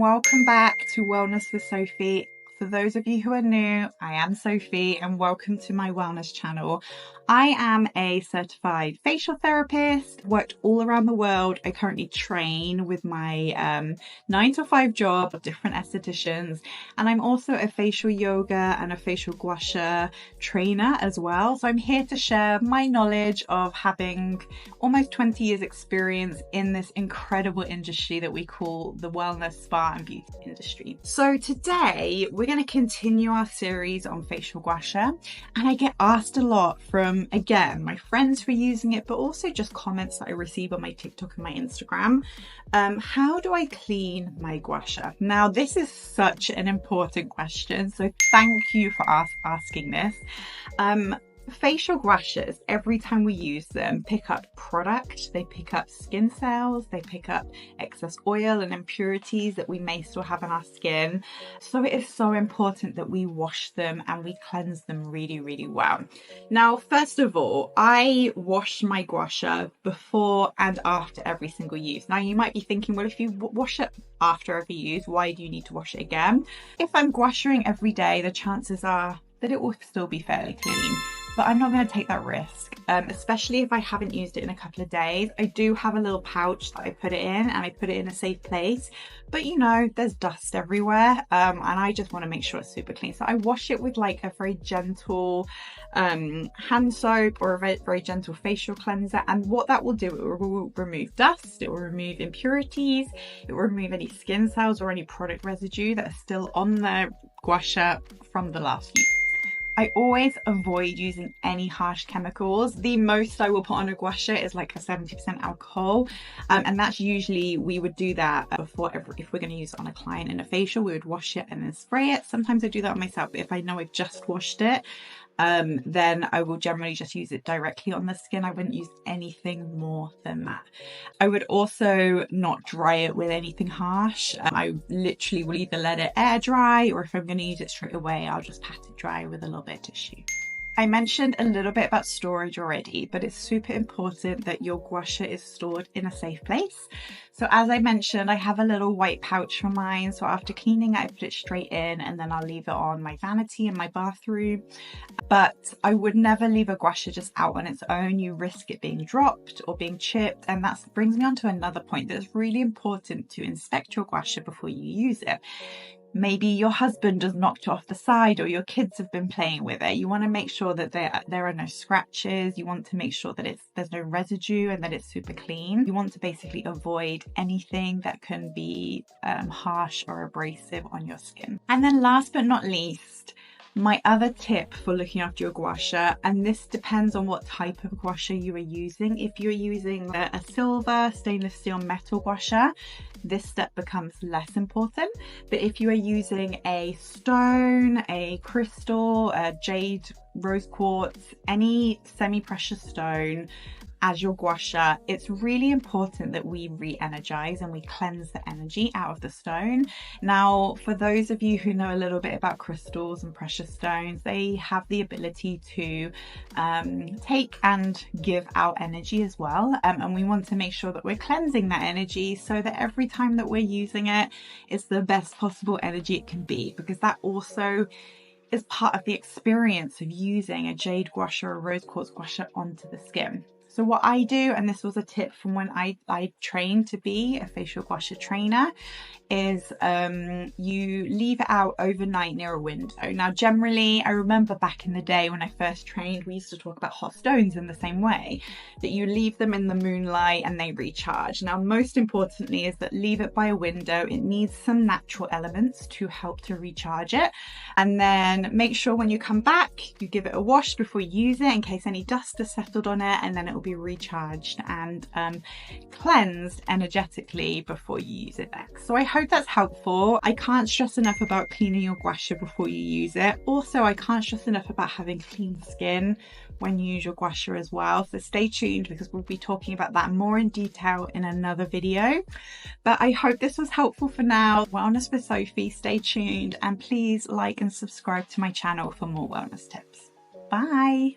welcome back to Wellness with Sophie. For those of you who are new, I am Sophie and welcome to my wellness channel. I am a certified facial therapist, worked all around the world. I currently train with my 9 to 5 job of different estheticians, and I'm also a facial yoga and a facial gua sha trainer as well. So I'm here to share my knowledge of having almost 20 years experience in this incredible industry that we call the wellness, spa and beauty industry. So today we're going to continue our series on facial gua sha, and I get asked a lot from, again, my friends who are using it, but also just comments that I receive on my TikTok and my Instagram. How do I clean my gua sha? Now, this is such an important question, so thank you for asking this. Facial gua shas, every time we use them, pick up product, they pick up skin cells, they pick up excess oil and impurities that we may still have in our skin. So it is so important that we wash them and we cleanse them really, really well. Now, first of all, I wash my gua sha before and after every single use. Now, you might be thinking, well, if you wash it after every use, why do you need to wash it again? If I'm gua shaing every day, the chances are that it will still be fairly clean. But I'm not going to take that risk, especially if I haven't used it in a couple of days. I do have a little pouch that I put it in, and I put it in a safe place. But you know, there's dust everywhere, and I just want to make sure it's super clean. So I wash it with like a very gentle hand soap or a very gentle facial cleanser. And what that will do, it will remove dust, it will remove impurities, it will remove any skin cells or any product residue that are still on the gua sha from the last use. I always avoid using any harsh chemicals. The most I will put on a gua sha is like a 70% alcohol. And that's usually, we would do that before if we're going to use it on a client in a facial, we would wash it and then spray it. Sometimes I do that on myself, but if I know I've just washed it, then I will generally just use it directly on the skin. I wouldn't use anything more than that. I would also not dry it with anything harsh. I literally will either let it air dry, or if I'm going to use it straight away, I'll just pat it dry with a little bit of tissue. I mentioned a little bit about storage already, but it's super important that your gua sha is stored in a safe place. So as I mentioned, I have a little white pouch for mine. So after cleaning, I put it straight in, and then I'll leave it on my vanity in my bathroom. But I would never leave a gua sha just out on its own. You risk it being dropped or being chipped. And that brings me on to another point that's really important to inspect your gua sha before you use it. Maybe your husband has knocked it off the side, or your kids have been playing with it. You want to make sure that there are no scratches. You want to make sure that there's no residue and that it's super clean. You want to basically avoid anything that can be harsh or abrasive on your skin. And then last but not least, my other tip for looking after your gua sha, and this depends on what type of gua sha you are using. If you're using a silver, stainless steel, metal gua sha, this step becomes less important. But if you are using a stone, a crystal, a jade, rose quartz, any semi-precious stone as your gua sha, it's really important that we re-energize and we cleanse the energy out of the stone. Now, for those of you who know a little bit about crystals and precious stones, they have the ability to take and give out energy as well. And we want to make sure that we're cleansing that energy so that every time that we're using it, it's the best possible energy it can be, because that also is part of the experience of using a jade gua sha or rose quartz gua sha onto the skin. So what I do, and this was a tip from when I trained to be a facial gua sha trainer, is you leave it out overnight near a window. Now, generally, I remember back in the day when I first trained, we used to talk about hot stones in the same way, that you leave them in the moonlight and they recharge. Now, most importantly is that leave it by a window. It needs some natural elements to help to recharge it. And then make sure when you come back, you give it a wash before you use it in case any dust has settled on it, and then it will be recharged and cleansed energetically before you use it next. So I hope that's helpful. I can't stress enough about cleaning your gua sha before you use it. Also, I can't stress enough about having clean skin when you use your gua sha as well. So stay tuned, because we'll be talking about that more in detail in another video. But I hope this was helpful for now. Wellness with Sophie, stay tuned, and please like and subscribe to my channel for more wellness tips. Bye.